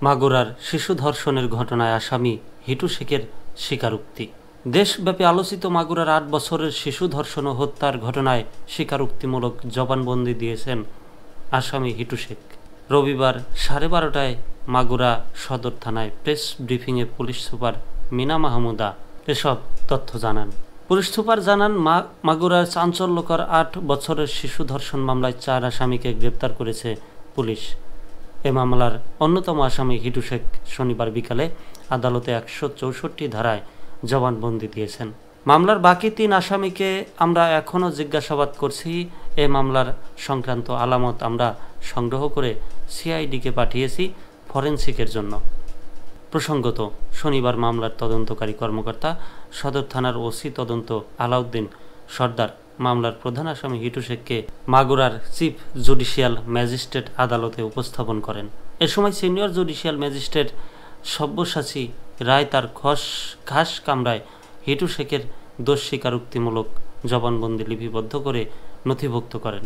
মাগুরার শিশু ধর্ষণের ঘটনায় আসামি হিটু শেখের স্বীকারোক্তি। দেশব্যাপী আলোচিত মাগুরার ৮ বছরের শিশু ধর্ষণ ও হত্যার ঘটনায় স্বীকারোক্তিমূলক জবানবন্দি দিয়েছেন আসামি হিটু শেখ। রবিবার 12:30টায় মাগুরা সদর থানায় প্রেস ব্রিফিংয়ে পুলিশ সুপার মিনা মাহমুদা এসব তথ্য জানান। পুলিশ সুপার জানান, মাগুরার চাঞ্চল্যকর 8 বছরের শিশু ধর্ষণ মামলায় 4 আসামিকে গ্রেপ্তার করেছে পুলিশ। এ মামলার অন্যতম আসামি হিটু শেখ শনিবার বিকালে আদালতে 164 ধারায় জবানবন্দি দিয়েছেন। মামলার বাকি 3 আসামিকে আমরা এখনও জিজ্ঞাসাবাদ করছি। এ মামলার সংক্রান্ত আলামত আমরা সংগ্রহ করে সিআইডিকে পাঠিয়েছি ফরেনসিকের জন্য। প্রসঙ্গত, শনিবার মামলার তদন্তকারী কর্মকর্তা সদর থানার ওসি তদন্ত আলাউদ্দিন সর্দার মামলার প্রধান আসামি হিটু শেখকে মাগুরার চিফ জুডিশিয়াল ম্যাজিস্ট্রেট আদালতে উপস্থাপন করেন। এ সময় সিনিয়র জুডিশিয়াল ম্যাজিস্ট্রেট সব্যসাচী রায় তার খাস কামরায় হিটু শেখের দোষ স্বীকারোক্তিমূলক জবানবন্দি লিপিবদ্ধ করে নথিভুক্ত করেন।